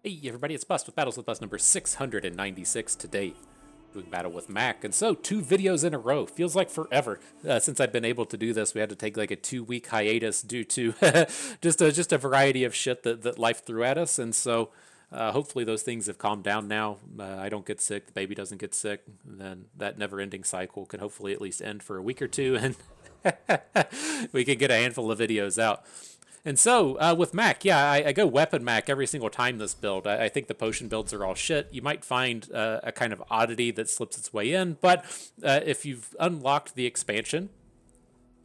Hey everybody, it's Bust with Battles with Bust number 696 today. Doing Battle with Mac. And so, 2 videos in a row. Feels like forever since I've been able to do this. We had to take like a 2 week hiatus due to just a variety of shit that life threw at us. And so, hopefully those things have calmed down now. I don't get sick, the baby doesn't get sick. And then that never ending cycle can hopefully at least end for a week or two. And we can get a handful of videos out. And so with Mac, yeah, I go weapon Mac every single time this build. I think the potion builds are all shit. You might find a kind of oddity that slips its way in, but if you've unlocked the expansion,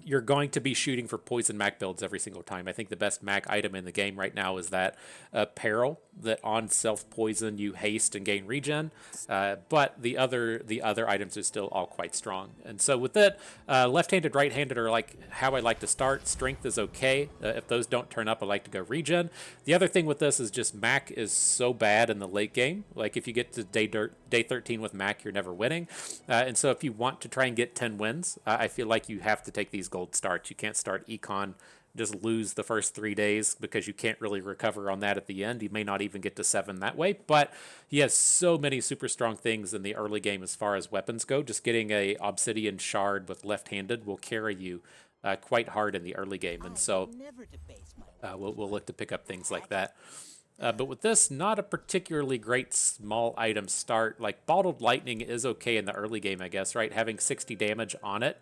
you're going to be shooting for poison Mac builds every single time. I think the best Mac item in the game right now is that peril that on self poison you haste and gain regen, but the other items are still all quite strong. And so with it, left-handed, right-handed are like how I like to start. Strength is okay. If those don't turn up, I like to go regen. The other thing with this is just Mac is so bad in the late game. Like if you get to day 13 with Mac, you're never winning. And so if you want to try and get 10 wins, I feel like you have to take these gold starts. You can't start econ, just lose the first 3 days because you can't really recover on that at the end. You may not even get to 7 that way, but he has so many super strong things in the early game as far as weapons go. Just getting a obsidian shard with left-handed will carry you quite hard in the early game, and so we'll look to pick up things like that. But with this, not a particularly great small item start. Like Bottled Lightning is okay in the early game, I guess, right? Having 60 damage on it,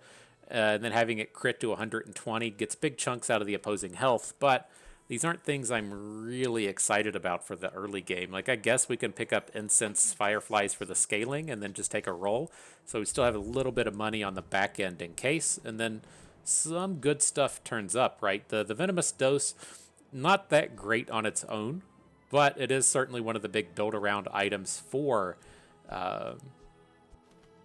and then having it crit to 120 gets big chunks out of the opposing health, but these aren't things I'm really excited about for the early game. Like, I guess we can pick up Incense Fireflies for the scaling and then just take a roll. So we still have a little bit of money on the back end in case, and then some good stuff turns up, right? The Venomous Dose, not that great on its own, but it is certainly one of the big build-around items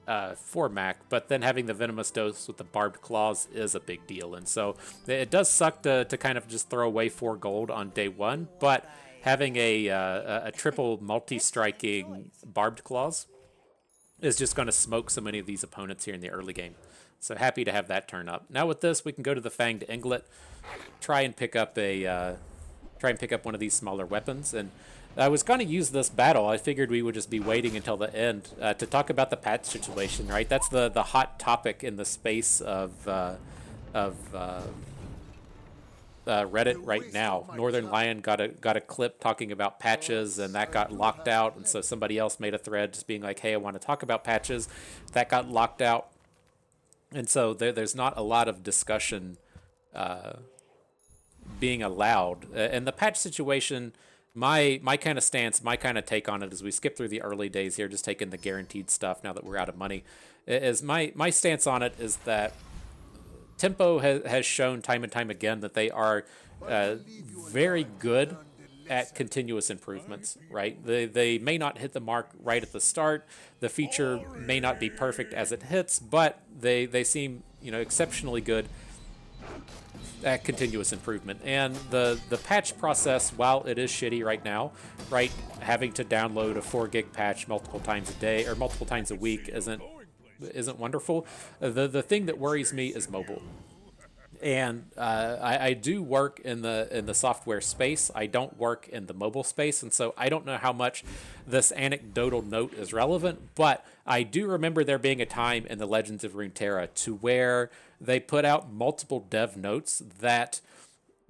uh, for Mac. But then having the Venomous Dose with the Barbed Claws is a big deal. And so it does suck to kind of just throw away 4 gold on day 1, but having a triple multi-striking Barbed Claws is just going to smoke so many of these opponents here in the early game. So happy to have that turn up. Now with this, we can go to the Fanged Inglet, try and pick up one of these smaller weapons. And I was going to use this battle. I figured we would just be waiting until the end to talk about the patch situation, right? That's the hot topic in the space of Reddit right now. Northern Lion got a clip talking about patches, and that got locked out. And so somebody else made a thread just being like, "Hey, I want to talk about patches." That got locked out, and so there's not a lot of discussion being allowed. And the patch situation, my kind of stance, my kind of take on it as we skip through the early days here, just taking the guaranteed stuff now that we're out of money, is my stance on it is that Tempo has shown time and time again that they are very good at continuous improvements, right? They may not hit the mark right at the start. The feature may not be perfect as it hits, but they seem, exceptionally good at continuous improvement. And the patch process, while it is shitty right now, right, having to download a 4 gig patch multiple times a day or multiple times a week isn't wonderful. The thing that worries me is mobile. And I do work in the software space. I don't work in the mobile space, and so I don't know how much this anecdotal note is relevant. But I do remember there being a time in the Legends of Runeterra to where they put out multiple dev notes that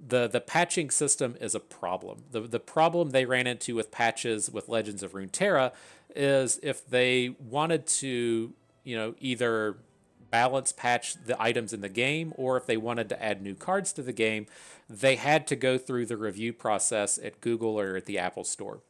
the patching system is a problem. The problem they ran into with patches with Legends of Runeterra is if they wanted to, either balance patch the items in the game, or if they wanted to add new cards to the game, they had to go through the review process at Google or at the Apple Store.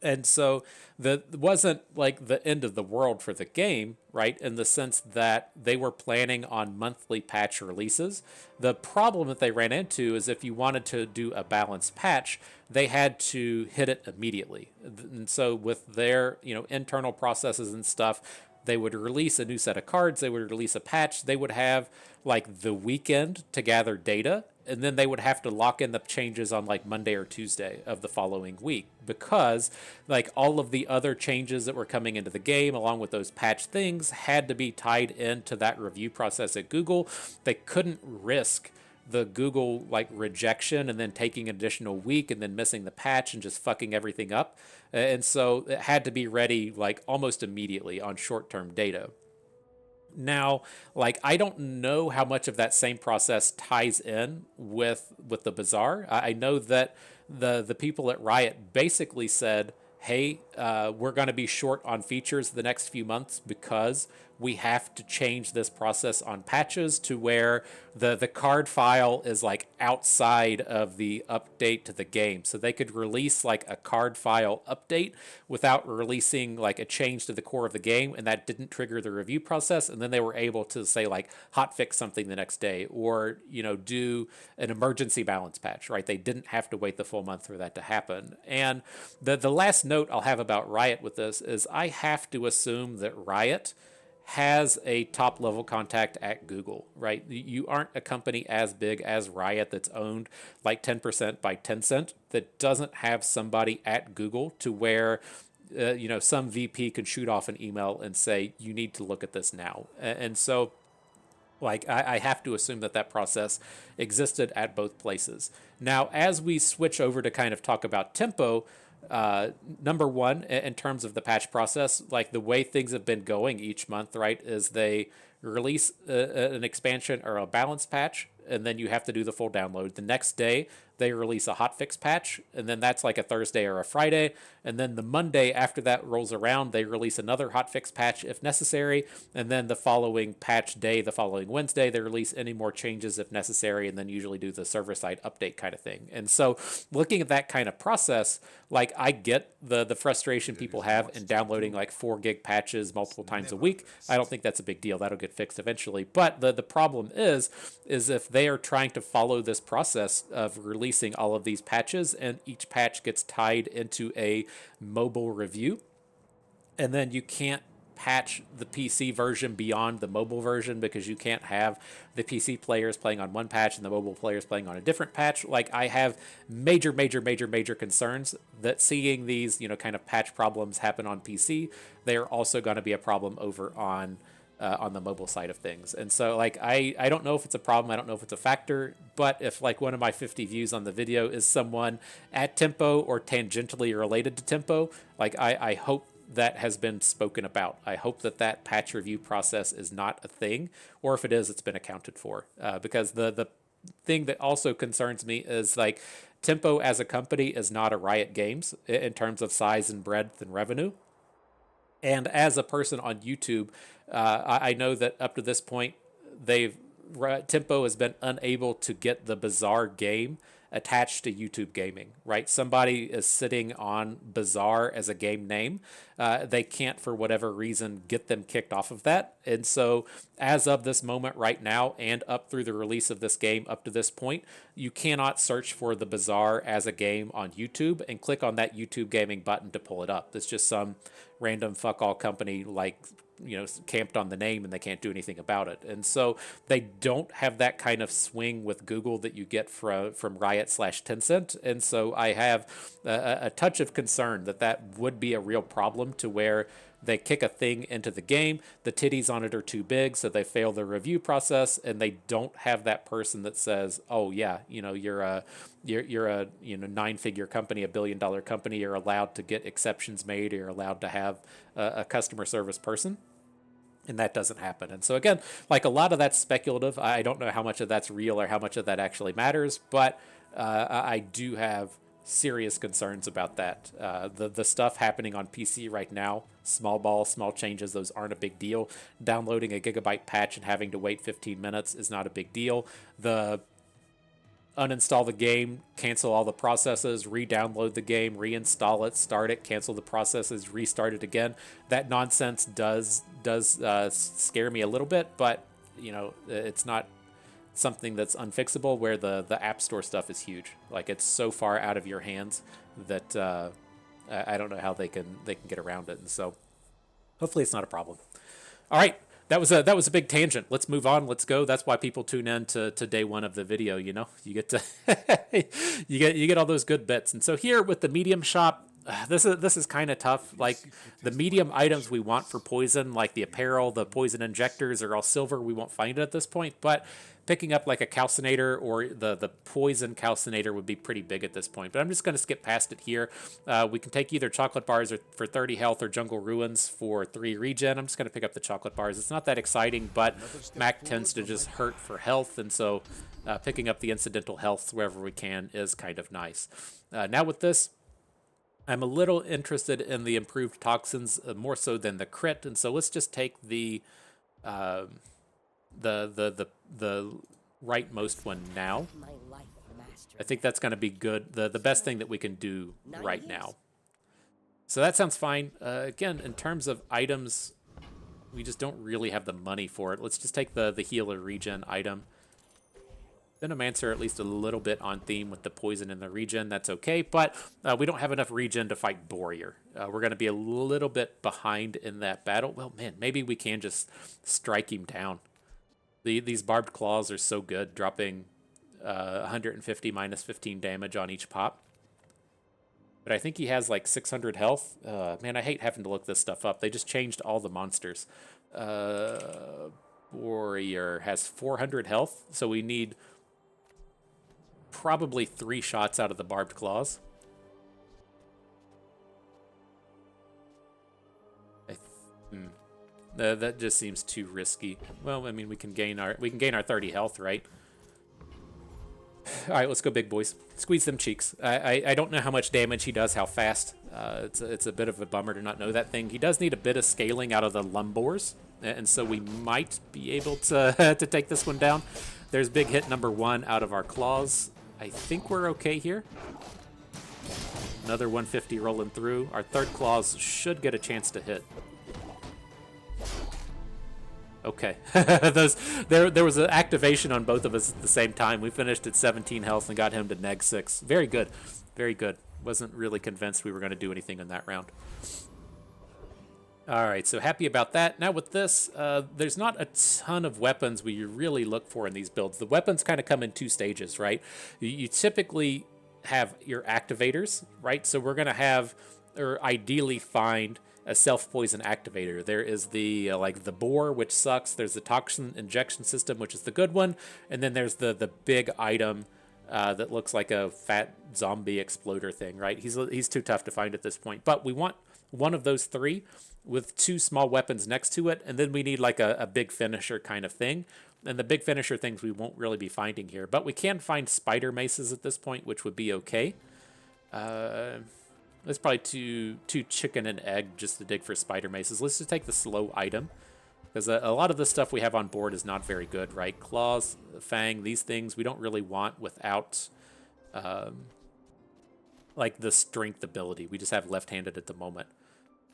And so that wasn't like the end of the world for the game, right? In the sense that they were planning on monthly patch releases. The problem that they ran into is if you wanted to do a balanced patch, they had to hit it immediately. And so with their, internal processes and stuff, they would release a new set of cards, they would release a patch, they would have like the weekend to gather data, and then they would have to lock in the changes on like Monday or Tuesday of the following week, because like all of the other changes that were coming into the game along with those patch things had to be tied into that review process at Google. They couldn't risk the Google like rejection and then taking an additional week and then missing the patch and just fucking everything up. And so it had to be ready like almost immediately on short-term data. Now, like I don't know how much of that same process ties in with the Bazaar. I know that the people at Riot basically said, "Hey, we're going to be short on features the next few months because we have to change this process on patches to where the card file is like outside of the update to the game. So they could release like a card file update without releasing like a change to the core of the game, and that didn't trigger the review process. And then they were able to say like hotfix something the next day, or do an emergency balance patch. Right? They didn't have to wait the full month for that to happen. And the last note I'll have about Riot with this is I have to assume that Riot has a top level contact at Google, right? You aren't a company as big as Riot that's owned like 10% by Tencent that doesn't have somebody at Google to where some VP can shoot off an email and say, you need to look at this now. And so like I have to assume that process existed at both places. Now, as we switch over to kind of talk about tempo, number one, in terms of the patch process, like the way things have been going each month, right, is they release an expansion or a balance patch, and then you have to do the full download. The next day, they release a hotfix patch, and then that's like a Thursday or a Friday. And then the Monday after that rolls around, they release another hotfix patch if necessary. And then the following patch day, the following Wednesday, they release any more changes if necessary, and then usually do the server-side update kind of thing. And so looking at that kind of process, like I get the frustration people have in downloading like 4 gig patches multiple times a week. I don't think that's a big deal. That'll get fixed eventually. But the problem is if they are trying to follow this process of releasing all of these patches, and each patch gets tied into a mobile review, and then you can't patch the PC version beyond the mobile version because you can't have the PC players playing on one patch and the mobile players playing on a different patch. Like I have major concerns that seeing these, kind of patch problems happen on PC, they are also going to be a problem over on the mobile side of things. And so like I don't know if it's a problem, I don't know if it's a factor, but if like one of my 50 views on the video is someone at Tempo or tangentially related to Tempo, like I hope that has been spoken about. I hope that patch review process is not a thing, or if it is, it's been accounted for. Because the thing that also concerns me is like Tempo as a company is not a Riot Games in terms of size and breadth and revenue. And as a person on YouTube, I know that up to this point, Tempo has been unable to get the Bazaar game attached to YouTube Gaming, right? Somebody is sitting on Bazaar as a game name. They can't, for whatever reason, get them kicked off of that. And so as of this moment right now, and up through the release of this game up to this point, you cannot search for the Bazaar as a game on YouTube and click on that YouTube Gaming button to pull it up. It's just some random fuck all company like camped on the name, and they can't do anything about it. And so they don't have that kind of swing with Google that you get from Riot/Tencent. And so I have a touch of concern that would be a real problem, to where they kick a thing into the game, the titties on it are too big, so they fail the review process, and they don't have that person that says, oh yeah, you're a 9-figure company, $1 billion company, you're allowed to get exceptions made, or you're allowed to have a customer service person. And that doesn't happen. And so again, like a lot of that's speculative. I don't know how much of that's real or how much of that actually matters, but I do have serious concerns about that. The stuff happening on PC right now, small changes, those aren't a big deal. Downloading a gigabyte patch and having to wait 15 minutes is not a big deal. The uninstall the game, cancel all the processes, re-download the game, reinstall it, start it, cancel the processes, restart it again. That nonsense does scare me a little bit, but it's not something that's unfixable, where the App Store stuff is huge. Like it's so far out of your hands that I don't know how they can get around it. And so hopefully it's not a problem. All right. That was a big tangent. Let's move on. Let's go. That's why people tune in to day one of the video. You get to you get all those good bits. And so here with the Medium shop, this is kind of tough. Like the medium items we want for poison, like the apparel, the poison injectors are all silver. We won't find it at this point, but picking up like a calcinator or the poison calcinator would be pretty big at this point. But I'm just going to skip past it here. We can take either chocolate bars for 30 health or jungle ruins for 3 regen. I'm just going to pick up the chocolate bars. It's not that exciting, but Mac tends to just hurt for health, and so picking up the incidental health wherever we can is kind of nice. Now with this, I'm a little interested in the improved toxins more so than the crit, and so let's just take the rightmost one now. I think that's going to be good. The best thing that we can do right now. So that sounds fine. Again, in terms of items, we just don't really have the money for it. Let's just take the healer regen item. Venomancer at least a little bit on theme with the poison and the regen. That's okay, but we don't have enough regen to fight Warrior. We're going to be a little bit behind in that battle. Well, man, maybe we can just strike him down. These barbed claws are so good, dropping 150 minus 15 damage on each pop. But I think he has like 600 health. Man, I hate having to look this stuff up. They just changed all the monsters. Warrior has 400 health, so we need probably 3 shots out of the barbed claws. That just seems too risky. Well, I mean, we can gain our 30 health, right? All right, let's go big boys. Squeeze them cheeks. I don't know how much damage he does, how fast. It's a bit of a bummer to not know that thing. He does need a bit of scaling out of the lumbors, and so we might be able to to take this one down. There's big hit number 1 out of our claws. I think we're okay here. Another 150 rolling through. Our third claws should get a chance to hit. Okay. There was an activation on both of us at the same time. We finished at 17 health and got him to neg 6. Very good. Very good. Wasn't really convinced we were going to do anything in that round. All right, so happy about that. Now with this, there's not a ton of weapons we really look for in these builds. The weapons kind of come in 2 stages, right? You typically have your activators, right? So we're going to have, or ideally find, a self-poison activator. There is the like the boar, which sucks. There's the toxin injection system, which is the good one, and then there's the big item that looks like a fat zombie exploder thing, right? He's too tough to find at this point, but we want one of those 3 with 2 small weapons next to it, and then we need like a big finisher kind of thing. And the big finisher things we won't really be finding here, but we can find spider maces at this point, which would be okay. That's probably too chicken and egg just to dig for spider maces. Let's just take the slow item, because a lot of the stuff we have on board is not very good, right? Claws, fang, these things we don't really want without like the strength ability. We just have left-handed at the moment.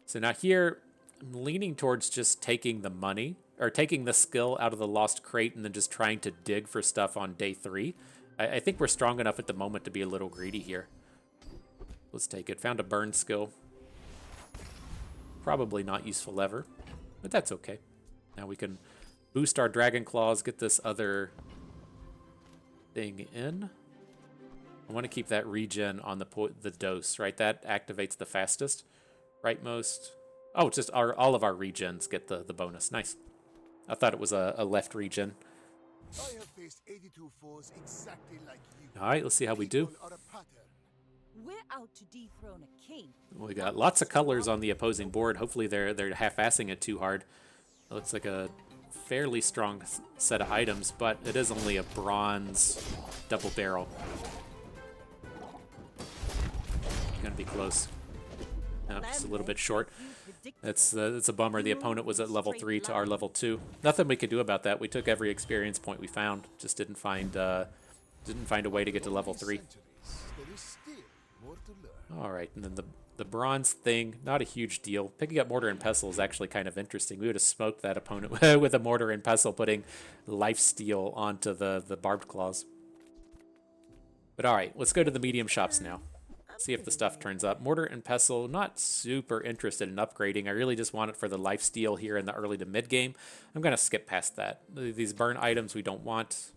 So now here, I'm leaning towards just taking the money, or taking the skill out of the lost crate and then just trying to dig for stuff on day 3. I think we're strong enough at the moment to be a little greedy here. Let's take it. Found a burn skill. Probably not useful ever, but that's okay. Now we can boost our dragon claws, get this other thing in. I want to keep that regen on the dose, right? That activates the fastest. Rightmost. Oh, just all of our regens get the bonus. Nice. I thought it was a left regen. I have faced 82 foes exactly like you. All right, let's see how we do. We're out to dethrone a king. We got lots of colors on the opposing board. Hopefully they're half-assing it too hard. It looks like a fairly strong set of items, but it is only a bronze double barrel. Gonna be close. No, just a little bit short. It's a bummer. The opponent was at level 3 to our level 2. Nothing we could do about that. We took every experience point we found. Just didn't find a way to get to level 3. All right, and then the bronze thing, not a huge deal. Picking up mortar and pestle is actually kind of interesting. We would have smoked that opponent with a mortar and pestle, putting life steal onto the barbed claws. But all right, let's go to the medium shops now. See if the stuff turns up. Mortar and pestle, not super interested in upgrading. I really just want it for the life steal here in the early to mid game. I'm going to skip past that. These burn items we don't want.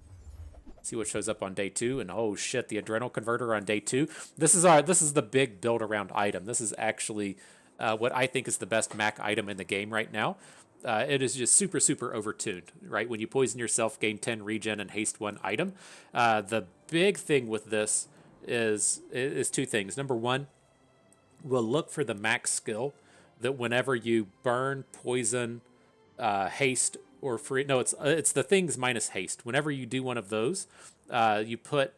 See what shows up on day 2, and oh shit, the Adrenal Converter on day 2. This is the big build around item. This is actually what I think is the best Mac item in the game right now. It is just super, super overtuned, right? When you poison yourself, gain 10 regen and haste 1 item. The big thing with this is two things. Number one, we'll look for the max skill that whenever you burn, poison, haste, or free. No, it's the things minus haste. Whenever you do one of those, you put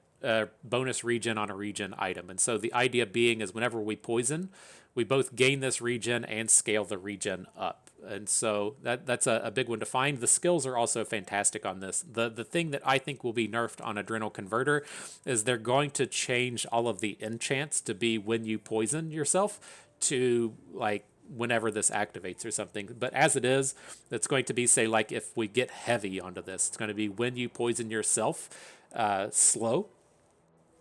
bonus regen on a regen item. And so the idea being is whenever we poison, we both gain this regen and scale the regen up. And so that's a big one to find. The skills are also fantastic on this. The thing that I think will be nerfed on Adrenal Converter is they're going to change all of the enchants to be when you poison yourself to like whenever this activates or something. But as it is, it's going to be, say, like if we get heavy onto this, it's going to be when you poison yourself slow.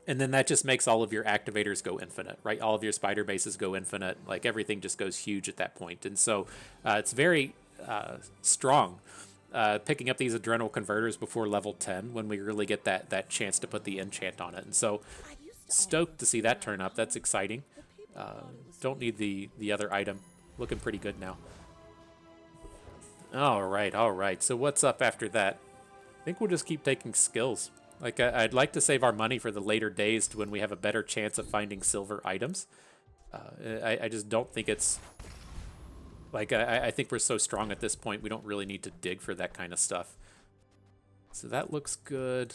And then that just makes all of your activators go infinite, right? All of your spider bases go infinite. Like everything just goes huge at that point. And so it's very strong picking up these Adrenal Converters before level 10 when we really get that chance to put the enchant on it. And so stoked to see that turn up. That's exciting. Don't need the other item. Looking pretty good now. All right. So what's up after that? I think we'll just keep taking skills. Like, I'd like to save our money for the later days to when we have a better chance of finding silver items. I just don't think it's... Like, I think we're so strong at this point, we don't really need to dig for that kind of stuff. So that looks good.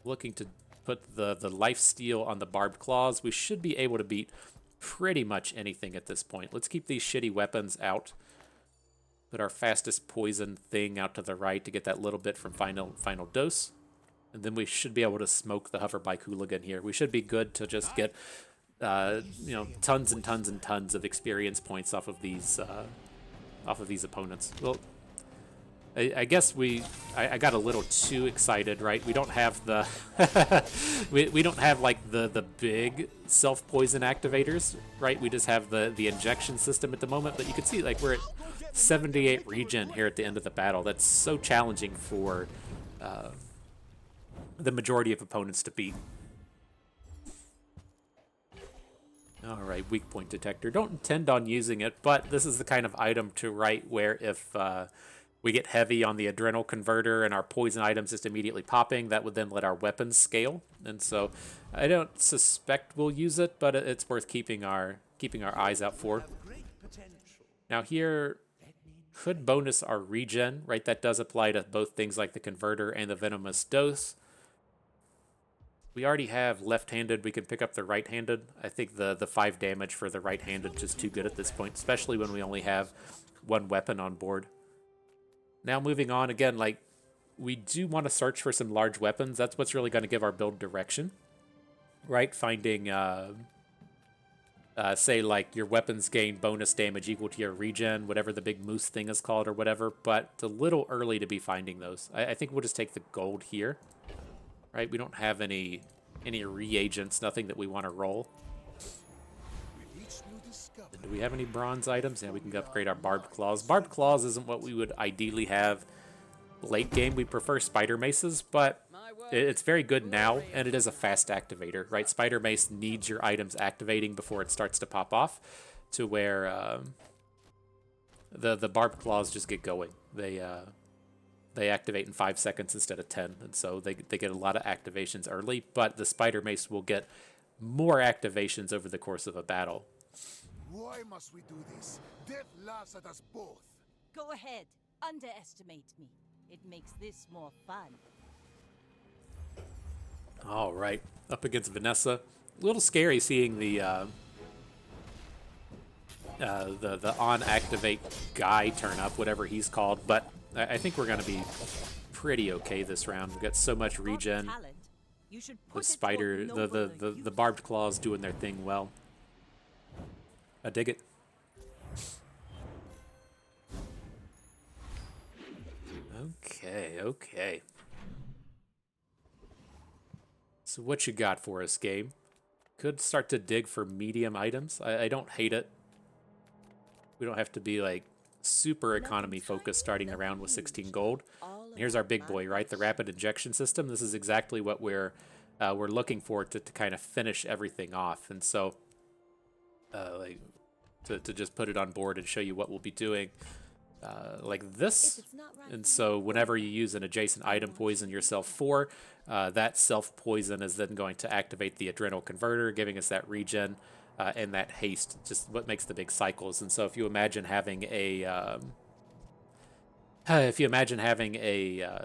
Looking to put the life steal on the barbed claws. We should be able to beat pretty much anything at this point. Let's keep these shitty weapons out. Put our fastest poison thing out to the right to get that little bit from final dose. And then we should be able to smoke the hoverbike hooligan here. We should be good to just get, tons and tons and tons of experience points off of these opponents. Well, I guess I got a little too excited, right? We don't have the we don't have like the big self poison activators, right? We just have the injection system at the moment. But you can see like we're at 78 regen here at the end of the battle. That's so challenging for the majority of opponents to beat. All right, weak point detector. Don't intend on using it, but this is the kind of item to write where if we get heavy on the Adrenal Converter and our poison items just immediately popping, that would then let our weapons scale. And so I don't suspect we'll use it, but it's worth keeping our eyes out for. Now here could bonus our regen, right? That does apply to both things like the Converter and the Venomous Dose. We already have left-handed. We can pick up the right-handed. I think the 5 damage for the right-handed is just too good at this point, especially when we only have one weapon on board. Now moving on, again, like, we do want to search for some large weapons. That's what's really going to give our build direction, right? Finding, say, like, your weapons gain bonus damage equal to your regen, whatever the big moose thing is called or whatever, but it's a little early to be finding those. I think we'll just take the gold here. Right, we don't have any reagents, nothing that we want to roll. Do we have any bronze items? Yeah, we can upgrade our barbed claws. Barbed claws isn't what we would ideally have late game. We prefer spider maces, but it's very good now, and it is a fast activator, right? Spider mace needs your items activating before it starts to pop off, to where the barbed claws just get going. They activate in 5 seconds instead of 10, and so they get a lot of activations early, but the Spider Mace will get more activations over the course of a battle. Why must we do this? Death laughs at us both. Go ahead. Underestimate me. It makes this more fun. All right. Up against Vanessa. A little scary seeing the on-activate guy turn up, whatever he's called, but I think we're going to be pretty okay this round. We've got so much regen. The spider, the barbed claws doing their thing well. I dig it. Okay. So what you got for us, game? Could start to dig for medium items. I don't hate it. We don't have to be like super economy focused starting around with 16 gold. Here's our big boy, right? The rapid injection system. This is exactly what we're looking for to kind of finish everything off. And so, like, to just put it on board and show you what we'll be doing, like this. And so whenever you use an adjacent item poison yourself for, that self-poison is then going to activate the Adrenal converter, giving us that regen and that haste, just what makes the big cycles. And so if you imagine having a...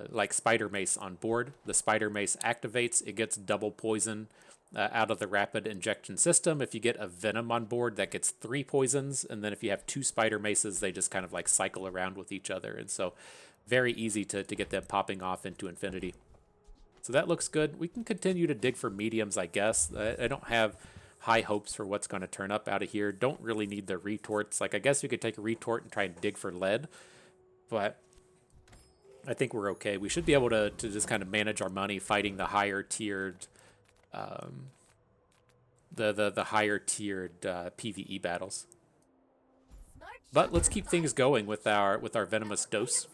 like spider mace on board, the spider mace activates, it gets double poison out of the rapid injection system. If you get a venom on board, that gets 3 poisons, and then if you have 2 spider maces, they just kind of like cycle around with each other, and so very easy to get them popping off into infinity. So that looks good. We can continue to dig for mediums, I guess. I don't have high hopes for what's going to turn up out of here. Don't really need the retorts. Like, I guess we could take a retort and try and dig for lead, but I think we're okay. We should be able to just kind of manage our money fighting the higher tiered the higher tiered PvE battles. But let's keep things going with our venomous dose.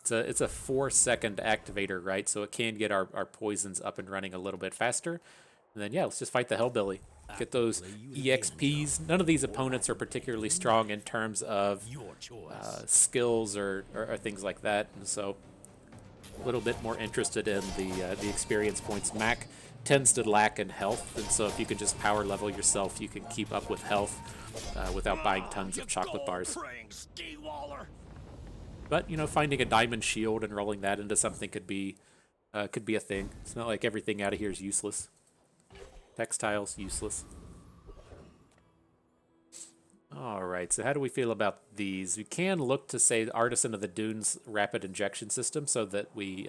It's a 4-second activator, right? So it can get our poisons up and running a little bit faster. And then yeah, let's just fight the Hellbilly. Get those EXPs. None of these opponents are particularly strong in terms of skills or things like that, and so a little bit more interested in the experience points. Mac tends to lack in health, and so if you can just power level yourself, you can keep up with health without buying tons of chocolate bars. But you know, finding a diamond shield and rolling that into something could be a thing. It's not like everything out of here is useless. Textiles, useless. Alright, so how do we feel about these? We can look to say Artisan of the Dunes rapid injection system so that we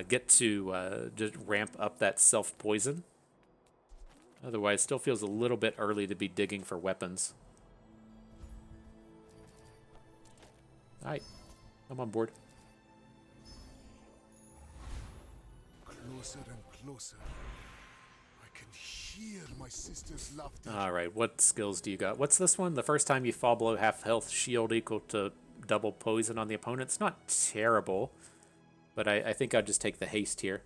get to just ramp up that self-poison. Otherwise, still feels a little bit early to be digging for weapons. Alright, I'm on board. Closer and closer. I can hear my sister's laughter. Alright, what skills do you got? What's this one? The first time you fall below half health, shield equal to double poison on the opponent. It's not terrible, but I think I'd just take the haste here.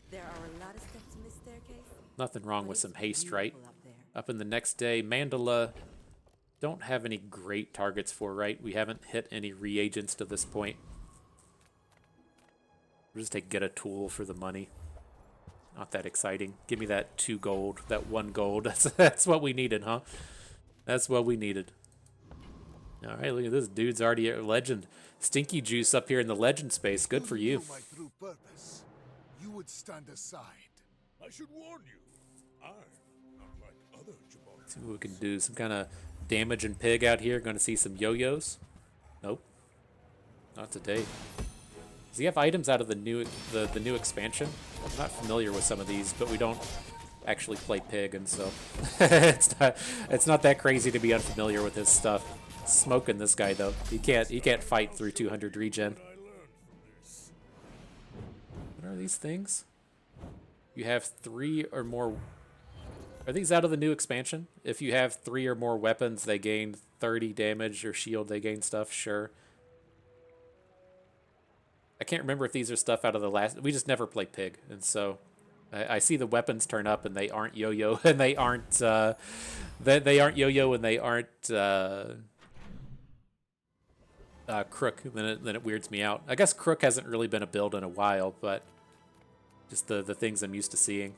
There are a lot of steps in this staircase. Nothing wrong with some haste, right? Up in the next day, Mandala, don't have any great targets for, right? We haven't hit any reagents to this point. We'll just get a tool for the money. Not that exciting. Give me that 2 gold, that 1 gold. That's what we needed, huh? That's what we needed. All right, look at this. Dude's already a legend. Stinky Juice up here in the legend space. Good for you. My true purpose. You would stand aside. I should warn you. I'm not like other Jabari. See what we can do. Some kind of damage and pig out here. Going to see some yo-yos. Nope. Not today. Does he have items out of the new expansion? I'm not familiar with some of these, but we don't actually play pig, and so it's not that crazy to be unfamiliar with his stuff. Smoking this guy though. He can't fight through 200 regen. What are these things? You have 3 or more. Are these out of the new expansion? If you have 3 or more weapons, they gain 30 damage, or shield, they gain stuff. Sure. I can't remember if these are stuff out of the last. We just never play pig, and so I see the weapons turn up, and they aren't yo-yo, and they aren't they aren't yo-yo, and they aren't crook. Then it weirds me out. I guess crook hasn't really been a build in a while, but just the things I'm used to seeing.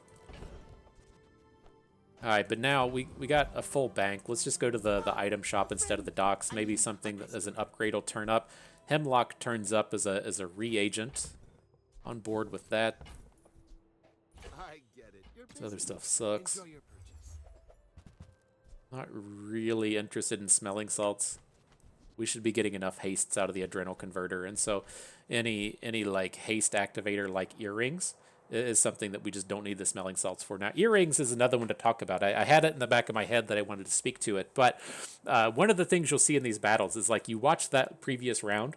All right, but now we got a full bank. Let's just go to the item shop instead of the docks. Maybe something that as an upgrade will turn up. Hemlock turns up as a reagent. On board with that. I get it. This other stuff sucks. Enjoy your purchase. Not really interested in smelling salts. We should be getting enough hastes out of the Adrenal converter, and so any like haste activator like earrings is something that we just don't need the smelling salts for. Now, earrings is another one to talk about. I had it in the back of my head that I wanted to speak to it, but one of the things you'll see in these battles is like you watch that previous round,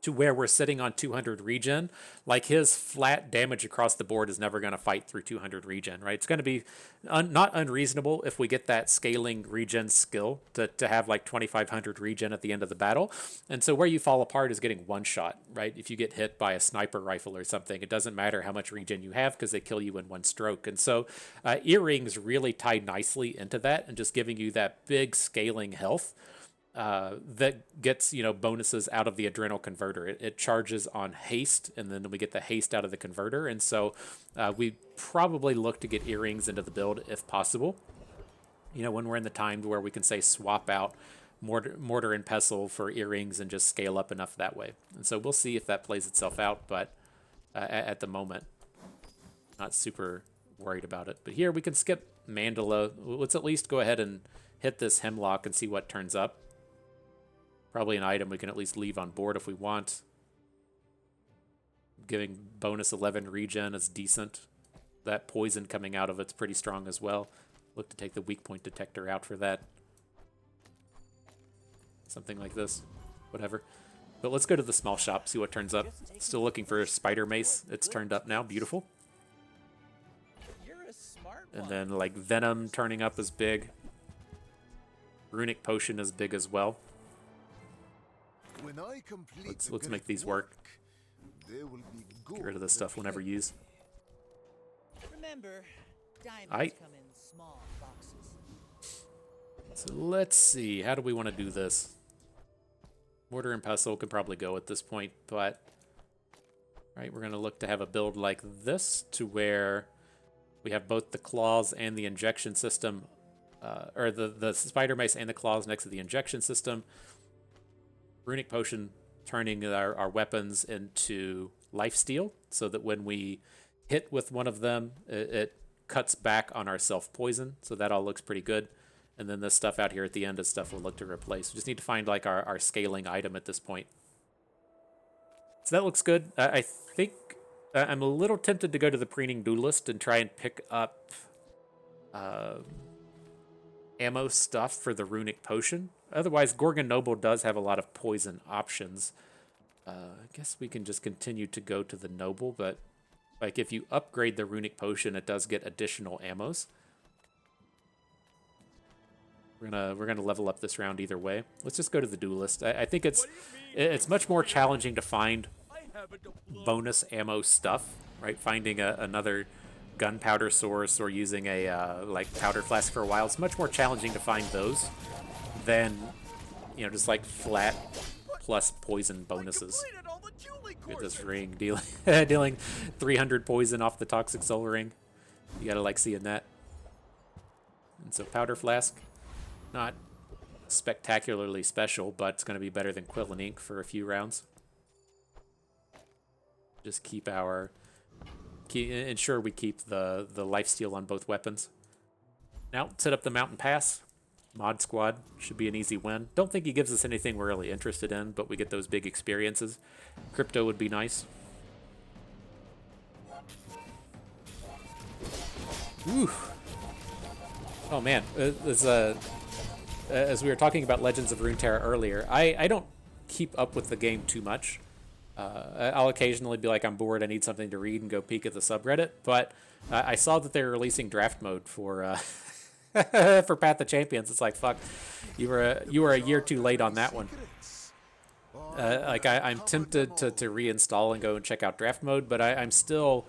to where we're sitting on 200 regen, like his flat damage across the board is never going to fight through 200 regen, right? It's going to be not unreasonable if we get that scaling regen skill to have like 2500 regen at the end of the battle. And so where you fall apart is getting one shot, right? If you get hit by a sniper rifle or something, it doesn't matter how much regen you have because they kill you in one stroke. And so earrings really tie nicely into that and just giving you that big scaling health. That gets, bonuses out of the Adrenal converter. It charges on haste, and then we get the haste out of the converter. And so we probably look to get earrings into the build if possible. When we're in the time where we can say swap out mortar and pestle for earrings and just scale up enough that way. And so we'll see if that plays itself out, but at the moment, not super worried about it. But here we can skip Mandala. Let's at least go ahead and hit this Hemlock and see what turns up. Probably an item we can at least leave on board if we want. Giving bonus 11 regen is decent. That poison coming out of it's pretty strong as well. Look to take the weak point detector out for that. Something like this. Whatever. But let's go to the small shop, see what turns up. Still looking for a spider mace. It's turned up now. Beautiful. And then like Venom turning up is big. Runic Potion is big as well. Let's make these work. Get rid of this stuff whenever used. Remember, diamonds come in small boxes. So let's see. How do we want to do this? Mortar and pestle could probably go at this point, but right, we're going to look to have a build like this to where we have both the claws and the injection system, or the spider mace and the claws next to the injection system. Runic Potion turning our weapons into lifesteal so that when we hit with one of them, it cuts back on our self-poison. So that all looks pretty good. And then this stuff out here at the end is stuff we'll look to replace. We just need to find like our scaling item at this point. So that looks good. I think I'm a little tempted to go to the Preening Duelist and try and pick up ammo stuff for the Runic Potion. Otherwise, Gorgon Noble does have a lot of poison options. I guess we can just continue to go to the Noble, but like if you upgrade the Runic Potion, it does get additional ammos. We're gonna level up this round either way. Let's just go to the Duelist. I think it's much more challenging to find bonus ammo stuff, right? Finding another gunpowder source or using a like powder flask for a while. It's much more challenging to find those than just like flat plus poison bonuses. Get this ring dealing 300 poison off the toxic soul ring. You gotta like seeing that. And so powder flask, not spectacularly special, but it's gonna be better than Quill and Ink for a few rounds. Just ensure we keep the lifesteal on both weapons. Now set up the Mountain Pass. Mod Squad should be an easy win. Don't think he gives us anything we're really interested in, but we get those big experiences. Crypto would be nice. Whew. Oh man, as we were talking about Legends of Runeterra earlier, I don't keep up with the game too much. I'll occasionally be like, I'm bored, I need something to read, and go peek at the subreddit. But I saw that they're releasing draft mode for for Path of Champions. It's like, fuck, you were a year too late on that one. I'm tempted to reinstall and go and check out draft mode, but I'm still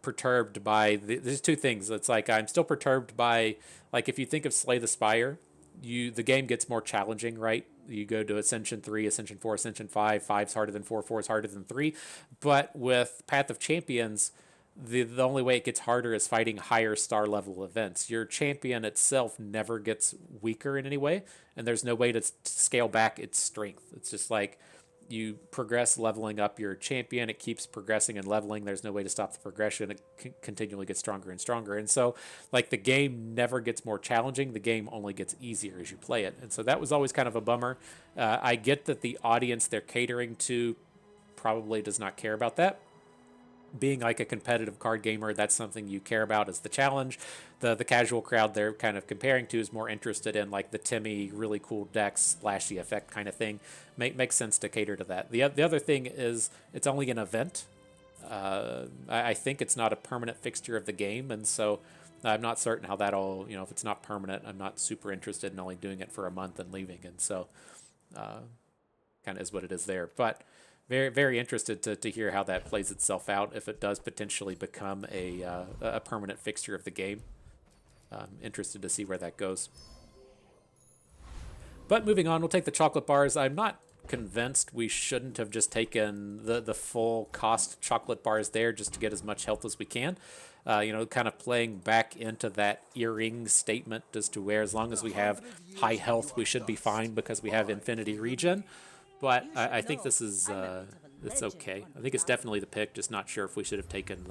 perturbed by there's two things. It's like I'm still perturbed by, like, if you think of Slay the Spire, the game gets more challenging, right? You go to Ascension 3, Ascension 4, Ascension 5. 5's harder than 4, 4's harder than 3. But with Path of Champions, the only way it gets harder is fighting higher star level events. Your champion itself never gets weaker in any way, and there's no way to scale back its strength. It's just like you progress leveling up your champion, it keeps progressing and leveling. There's no way to stop the progression. It continually gets stronger and stronger. And so, like, the game never gets more challenging. The game only gets easier as you play it. And so that was always kind of a bummer. I get that the audience they're catering to probably does not care about that. being like a competitive card gamer, that's something you care about as the challenge. The casual crowd they're kind of comparing to is more interested in like the Timmy, really cool decks, splashy effect kind of thing. Makes sense to cater to that. The other thing is it's only an event. I think it's not a permanent fixture of the game, and so I'm not certain how that'll, if it's not permanent, I'm not super interested in only doing it for a month and leaving, and so kind of is what it is there. But very, very interested to hear how that plays itself out if it does potentially become a permanent fixture of the game. Interested to see where that goes. But moving on, we'll take the chocolate bars. I'm not convinced we shouldn't have just taken the full cost chocolate bars there just to get as much health as we can. Kind of playing back into that earring statement as to where as long as we have high health, we should be fine because we have infinity regen. But I think this is it's okay. I think it's definitely the pick. Just not sure if we should have taken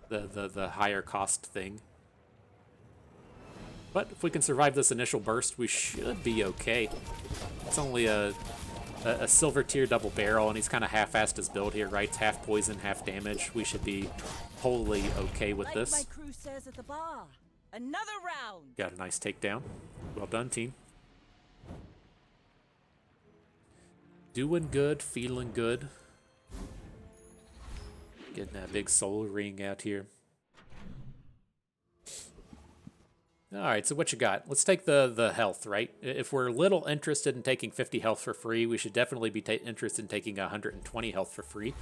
the higher cost thing. But if we can survive this initial burst, we should be okay. It's only a silver tier double barrel, and he's kind of half-assed his build here, right? It's half poison, half damage. We should be wholly okay with this. Like my crew says at the bar, another round. Got a nice takedown. Well done, team. Doing good, feeling good. Getting that big soul ring out here. All right, so what you got? Let's take the health, right? If we're a little interested in taking 50 health for free, we should definitely be interested in taking 120 health for free.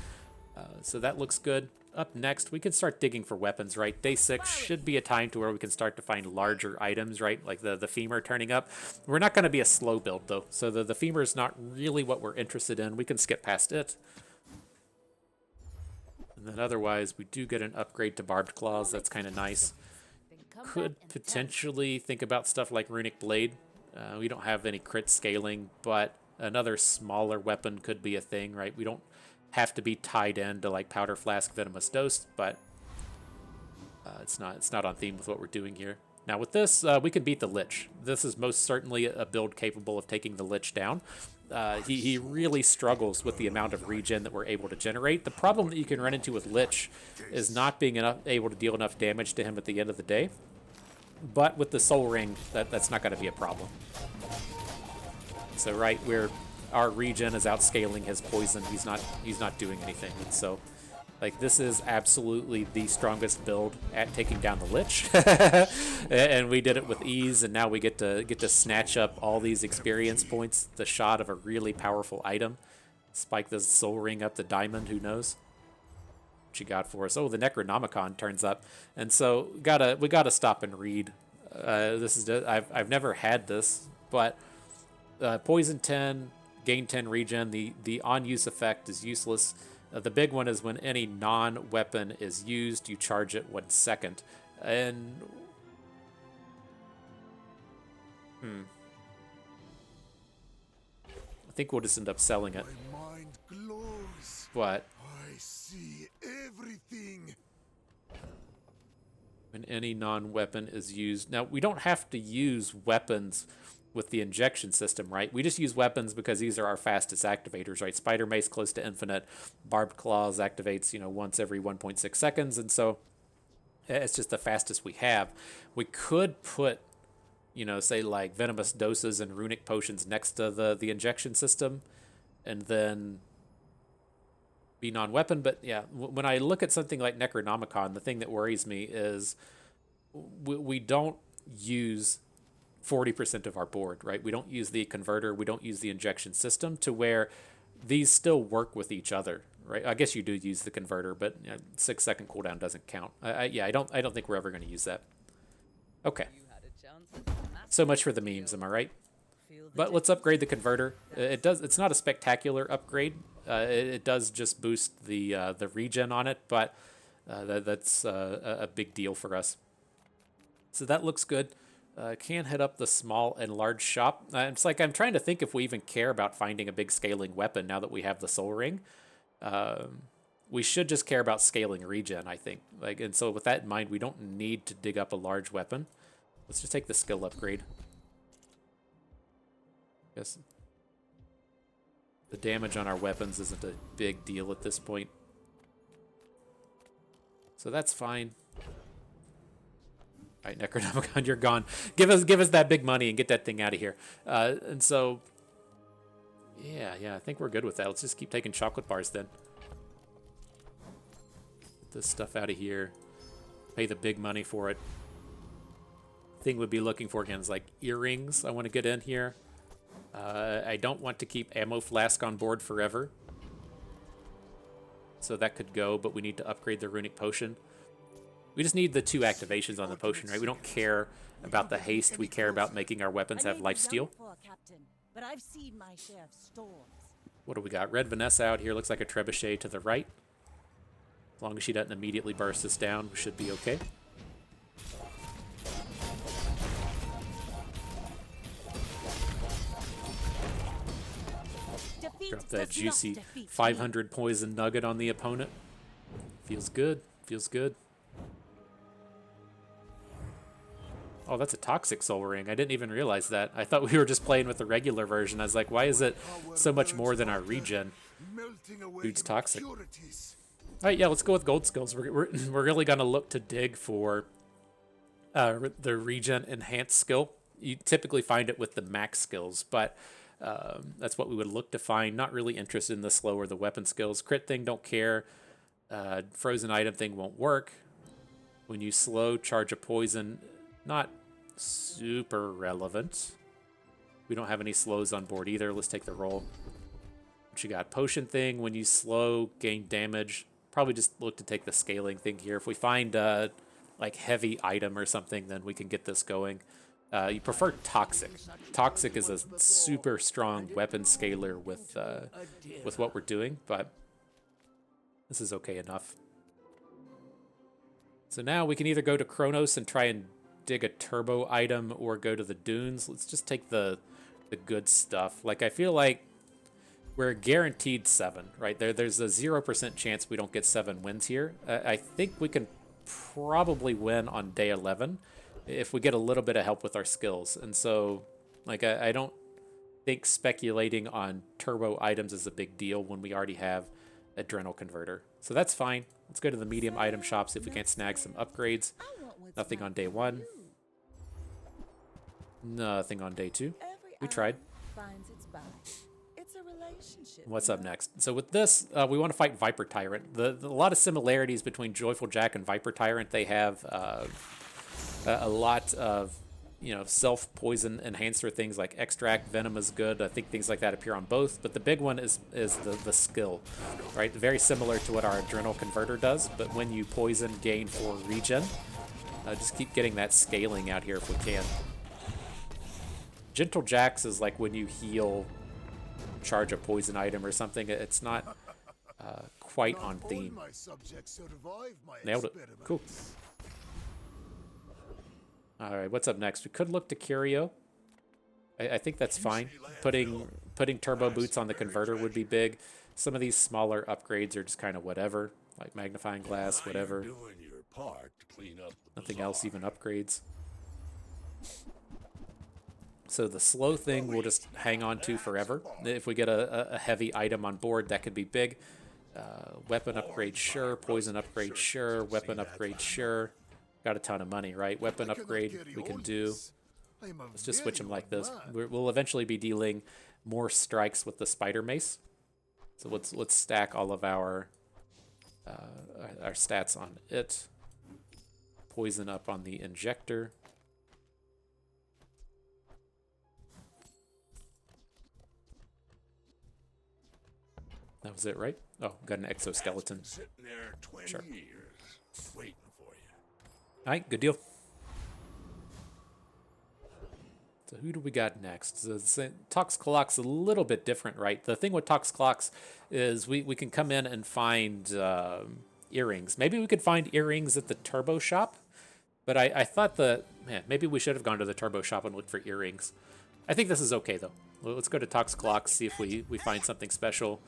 So that looks good. Up next, we can start digging for weapons, right? Day 6 should be a time to where we can start to find larger items, right? Like the femur turning up. We're not going to be a slow build, though. So the femur is not really what we're interested in. We can skip past it. And then otherwise, we do get an upgrade to barbed claws. That's kind of nice. Could potentially think about stuff like Runic Blade. We don't have any crit scaling, but another smaller weapon could be a thing, right? We don't have to be tied into like Powder Flask, Venomous Dose, but it's not on theme with what we're doing here. Now with this, we can beat the Lich. This is most certainly a build capable of taking the Lich down. He really struggles with the amount of regen that we're able to generate. The problem that you can run into with Lich is not being able to deal enough damage to him at the end of the day. But with the Soul Ring, that's not going to be a problem. So right where our regen is outscaling his poison, he's not doing anything. And so, like, this is absolutely the strongest build at taking down the Lich, and we did it with ease. And now we get to snatch up all these experience points. The shot of a really powerful item, spike this Soul Ring up to diamond. Who knows? What you got for us? Oh, the Necronomicon turns up, and so we gotta stop and read. This is I've never had this, but poison 10, gain 10 regen. The on use effect is useless. The big one is when any non-weapon is used, you charge it 1 second. And I think we'll just end up selling it. My mind glows. What? I see everything. When any non-weapon is used. Now, we don't have to use weapons with the injection system, right? We just use weapons because these are our fastest activators, right? Spider Mace close to infinite. Barbed Claws activates, once every 1.6 seconds, and so it's just the fastest we have. We could put, say like Venomous Doses and Runic Potions next to the injection system, and then be non-weapon. But yeah, when I look at something like Necronomicon, the thing that worries me is we don't use 40% of our board, right? We don't use the converter, we don't use the injection system to where these still work with each other, right? I guess you do use the converter, but 6-second cooldown doesn't count. I don't think we're ever going to use that. Okay. So much for the memes, am I right? But let's upgrade the converter. It's not a spectacular upgrade. It does just boost the regen on it, but that's a big deal for us. So that looks good. Can hit up the small and large shop. It's like I'm trying to think if we even care about finding a big scaling weapon now that we have the Soul Ring. We should just care about scaling regen, I think. And so with that in mind, we don't need to dig up a large weapon. Let's just take the skill upgrade. Guess the damage on our weapons isn't a big deal at this point. So that's fine. All right, Necronomicon, you're gone. Give us that big money and get that thing out of here. And so, yeah, I think we're good with that. Let's just keep taking chocolate bars then. Get this stuff out of here. Pay the big money for it. Thing we'd be looking for again is like earrings. I want to get in here. I don't want to keep ammo flask on board forever. So that could go, but we need to upgrade the runic potion. We just need the 2 activations on the potion, right? We don't care about the haste. We care about making our weapons have lifesteal. But I've seen my share of storms. What do we got? Red Vanessa out here. Looks like a trebuchet to the right. As long as she doesn't immediately burst us down, we should be okay. Drop that juicy 500 poison nugget on the opponent. Feels good. Feels good. Oh, that's a toxic soul ring. I didn't even realize that. I thought we were just playing with the regular version. I was like, why is it so much more than our regen? Dude's toxic. All right, yeah, let's go with gold skills. We're really going to look to dig for the regen enhanced skill. You typically find it with the max skills, but that's what we would look to find. Not really interested in the slow or the weapon skills. Crit thing, don't care. Frozen item thing won't work. When you slow, charge a poison, not super relevant. We don't have any slows on board either. Let's take the roll. What you got? Potion thing, when you slow, gain damage. Probably just look to take the scaling thing here. If we find like heavy item or something, then we can get this going. You prefer Toxic. Toxic is a super strong weapon scaler with what we're doing, but this is okay enough. So now we can either go to Kronos and try and dig a turbo item or go to the dunes. Let's just take the good stuff. Like, I feel like we're guaranteed 7, right? There's a 0% chance we don't get 7 wins here. I think we can probably win on day 11 if we get a little bit of help with our skills. And so, like, I don't think speculating on turbo items is a big deal when we already have Adrenal Converter. So that's fine. Let's go to the medium item shop, see if we can't snag some upgrades. Nothing on day 1. Nothing on day 2. We tried. What's up next? So with this, we want to fight Viper Tyrant. A lot of similarities between Joyful Jack and Viper Tyrant. They have a lot of, self-poison enhancer things like Extract, Venom is good. I think things like that appear on both. But the big one is the skill, right? Very similar to what our Adrenal Converter does. But when you poison, gain 4 regen. Just keep getting that scaling out here if we can. Gentle Jacks is like when you heal, charge a poison item or something. It's not quite on theme. Nailed it. Cool. All right, what's up next? We could look to Curio. I think that's fine. Putting turbo boots on the converter would be big. Some of these smaller upgrades are just kind of whatever, like magnifying glass, whatever. Nothing else even upgrades. So the slow thing we'll just hang on to forever. If we get a heavy item on board, that could be big. Weapon upgrade, sure. Poison upgrade, sure. Weapon upgrade, sure. Got a ton of money, right? Weapon upgrade we can do. Let's just switch them like this. We'll eventually be dealing more strikes with the spider mace. So let's stack all of our stats on it. Poison up on the injector. That was it, right? Oh, got an exoskeleton. Sitting there 20 Sure. years waiting for you. All right, good deal. So who do we got next? Tox Clock's a little bit different, right? The thing with Tox Clocks is we can come in and find earrings. Maybe we could find earrings at the Turbo Shop, but I thought maybe we should have gone to the Turbo Shop and looked for earrings. I think this is okay, though. Let's go to Tox Clocks, see if we find something special.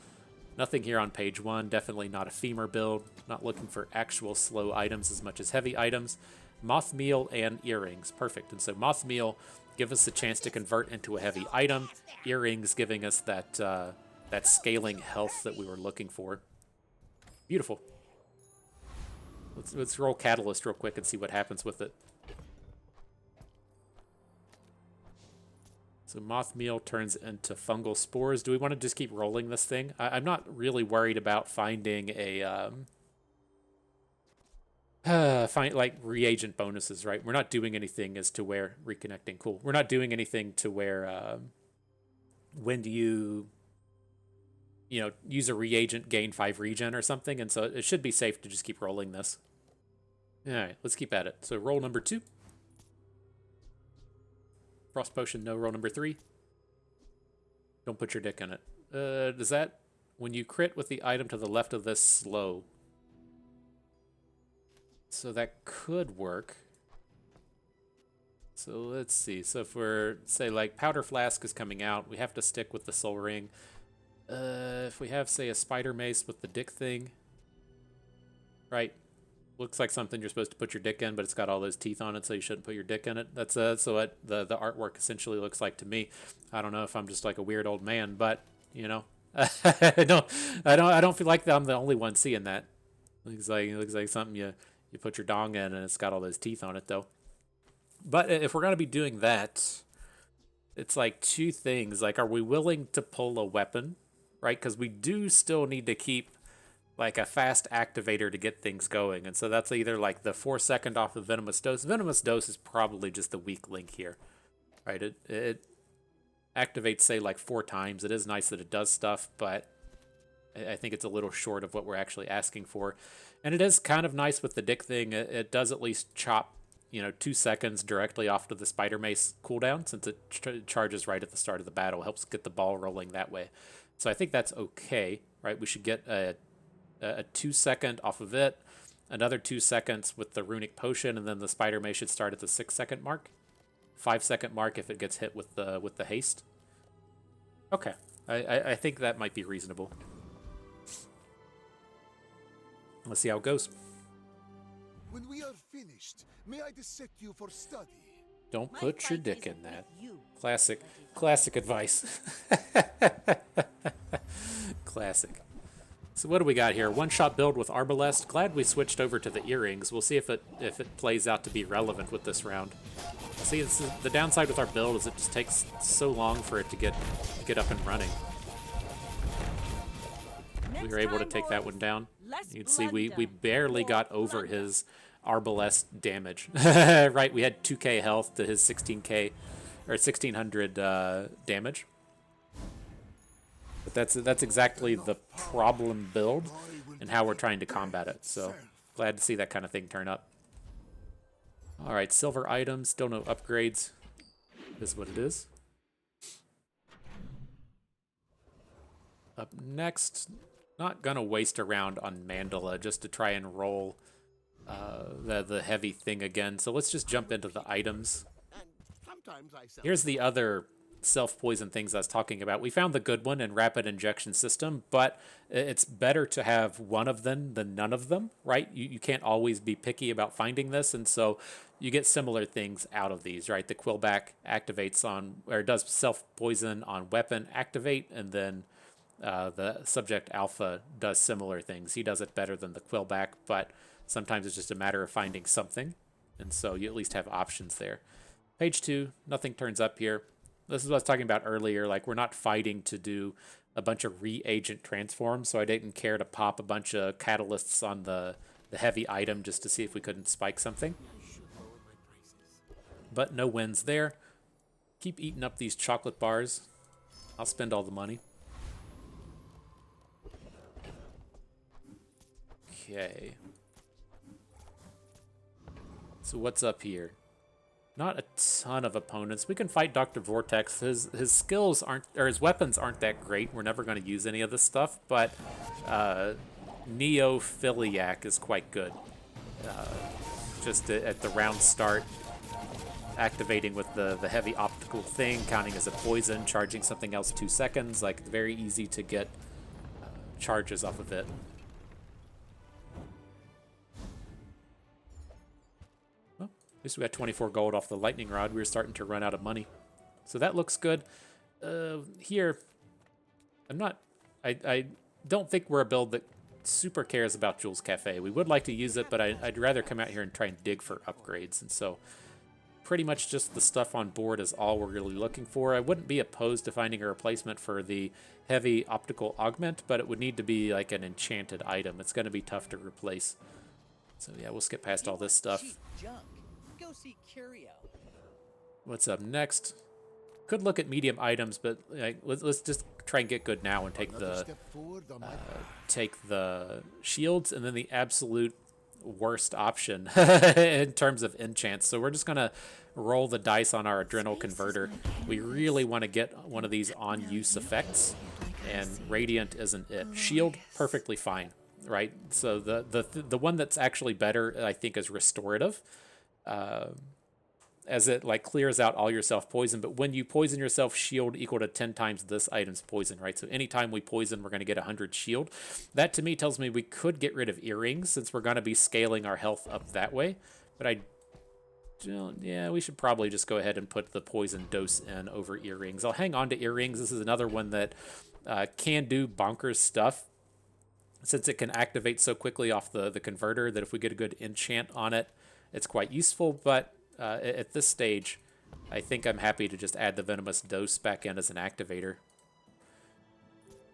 Nothing here on page 1. Definitely not a femur build. Not looking for actual slow items as much as heavy items. Moth Meal and earrings. Perfect. And so Moth Meal give us the chance to convert into a heavy item. Earrings giving us that scaling health that we were looking for. Beautiful. Let's roll Catalyst real quick and see what happens with it. So moth meal turns into fungal spores. Do we want to just keep rolling this thing? I'm not really worried about finding a find like reagent bonuses, right? We're not doing anything as to where reconnecting. Cool. We're not doing anything to where when you use a reagent, gain 5 regen or something, and so it should be safe to just keep rolling this. All right, let's keep at it. So roll number 2. Frost potion, no. Roll number 3. Don't put your dick in it. Does that, when you crit with the item to the left of this, slow? So that could work. So let's see. So if we're, say, like, Powder Flask is coming out, we have to stick with the Soul Ring. If we have, say, a Spider Mace with the dick thing, right? Looks like something you're supposed to put your dick in, but it's got all those teeth on it, so you shouldn't put your dick in it. That's so what the artwork essentially looks like to me. I don't know if I'm just like a weird old man, but you know, I don't feel like I'm the only one seeing that. It looks like something you put your dong in, and it's got all those teeth on it though. But if we're gonna be doing that, it's like 2 things. Like, are we willing to pull a weapon, right? Because we do still need to keep like a fast activator to get things going. And so that's either like the 4-second off of Venomous Dose. Venomous Dose is probably just the weak link here, right? It activates, say, like 4 times. It is nice that it does stuff, but I think it's a little short of what we're actually asking for. And it is kind of nice with the dick thing. It does at least chop, 2 seconds directly off to the Spider Mace cooldown, since it charges right at the start of the battle. Helps get the ball rolling that way. So I think that's okay, right? We should get a 2-second off of it, another 2 seconds with the runic potion, and then the Spider Mace should start at the 6-second mark, 5-second mark if it gets hit with the haste. Okay, I think that might be reasonable. Let's see how it goes. When we are finished, may I dissect you for study? Don't My put your fight dick isn't in that. with you, Classic advice. Classic. So what do we got here? One-shot build with Arbalest. Glad we switched over to the earrings. We'll see if it plays out to be relevant with this round. See, the downside with our build is it just takes so long for it to get up and running. We were able to take that one down. You can see we barely got over his Arbalest damage. Right, we had 2k health to his 16k or 1600 damage. But that's exactly the problem build and how we're trying to combat it. So glad to see that kind of thing turn up. All right, silver items, still no upgrades. This is what it is. Up next, not gonna waste a round on Mandala just to try and roll the heavy thing again. So let's just jump into the items. Here's the other self-poison things I was talking about. We found the good one in rapid injection system, but it's better to have one of them than none of them, right? You can't always be picky about finding this, and so you get similar things out of these, right? The Quillback activates on, or does self-poison on weapon activate, and then the Subject Alpha does similar things. He does it better than the Quillback, but sometimes it's just a matter of finding something, and so you at least have options there. Page 2, nothing turns up here. This is what I was talking about earlier. Like, we're not fighting to do a bunch of reagent transforms, so I didn't care to pop a bunch of catalysts on the heavy item just to see if we couldn't spike something. But no wins there. Keep eating up these chocolate bars. I'll spend all the money. Okay. So what's up here? Not a ton of opponents. We can fight Dr. Vortex. His skills aren't, or his weapons aren't that great. We're never going to use any of this stuff, but Neophiliac is quite good. Just at the round start, activating with the heavy optical thing, counting as a poison, charging something else 2 seconds. Like, very easy to get charges off of it. At least we got 24 gold off the lightning rod. We were starting to run out of money. So that looks good. Here, I don't think we're a build that super cares about Jules Cafe. We would like to use it, but I'd rather come out here and try and dig for upgrades. And so pretty much just the stuff on board is all we're really looking for. I wouldn't be opposed to finding a replacement for the heavy optical augment, but it would need to be like an enchanted item. It's going to be tough to replace. So yeah, we'll skip past all this stuff. Go see Curio. What's up next? Could look at medium items, but like, let's just try and get good now and take the shields, and then the absolute worst option in terms of enchants. So we're just gonna roll the dice on our Adrenal converter. We really want to get one of these on use effects, and Radiant isn't it. Shield, perfectly fine, right? So the one that's actually better, I think, is Restorative. As it like clears out all your self-poison, but when you poison yourself, shield equal to 10 times this item's poison, right? So anytime we poison, we're going to get 100 shield. That to me tells me we could get rid of earrings since we're going to be scaling our health up that way. But yeah, we should probably just go ahead and put the poison dose in over earrings. I'll hang on to earrings. This is another one that can do bonkers stuff since it can activate so quickly off the converter that if we get a good enchant on it, it's quite useful. But at this stage, I think I'm happy to just add the Venomous Dose back in as an activator.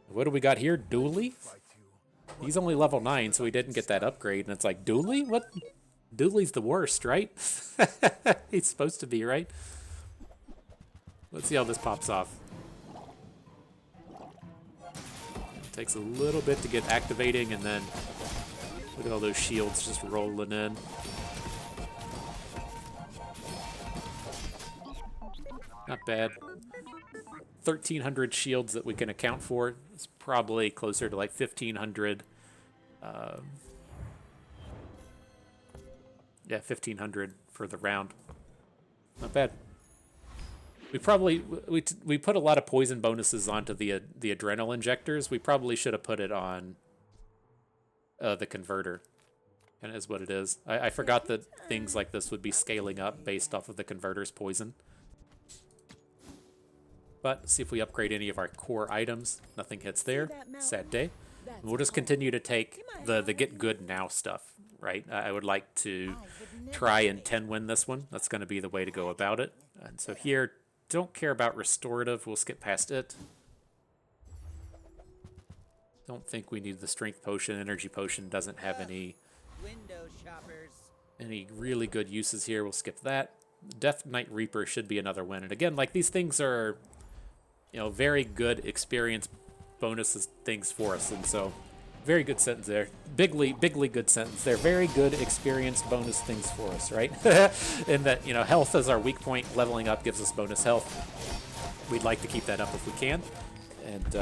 What do we got here? Dooley? He's only level 9, so he didn't get that upgrade. And it's like, Dooley? What? Dooley's the worst, right? He's supposed to be, right? Let's see how this pops off. It takes a little bit to get activating, and then look at all those shields just rolling in. Not bad. 1,300 shields that we can account for. It's probably closer to like 1,500. Yeah, 1,500 for the round. Not bad. We probably we put a lot of poison bonuses onto the Adrenal injectors. We probably should have put it on the converter. And is what it is. I forgot that things like this would be scaling up based off of the converter's poison. But see if we upgrade any of our core items. Nothing hits there. Sad day. And we'll just continue to take the get good now stuff, right? I would like to try and 10 win this one. That's going to be the way to go about it. And so here, don't care about restorative. We'll skip past it. Don't think we need the strength potion. Energy potion doesn't have any really good uses here. We'll skip that. Death Knight Reaper should be another win. And again, like these things are, very good experience bonuses things for us. And so very good sentence there. Bigly good sentence there. Very good experience bonus things for us, right? And that, health is our weak point. Leveling up gives us bonus health. We'd like to keep that up if we can. And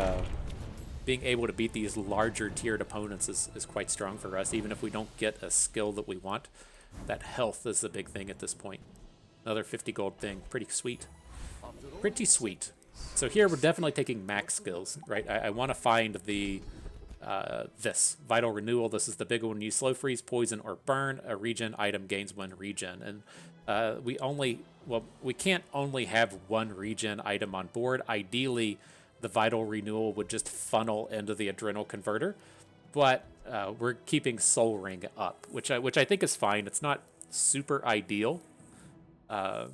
being able to beat these larger tiered opponents is quite strong for us. Even if we don't get a skill that we want, that health is the big thing at this point. Another 50 gold thing. Pretty sweet. Pretty sweet. So here we're definitely taking max skills, right? I want to find the this Vital Renewal. This is the big one. You slow freeze, poison, or burn. A regen item gains 1 regen, and we can't only have 1 regen item on board. Ideally, the Vital Renewal would just funnel into the Adrenal converter, but we're keeping Soul Ring up, which I think is fine. It's not super ideal, but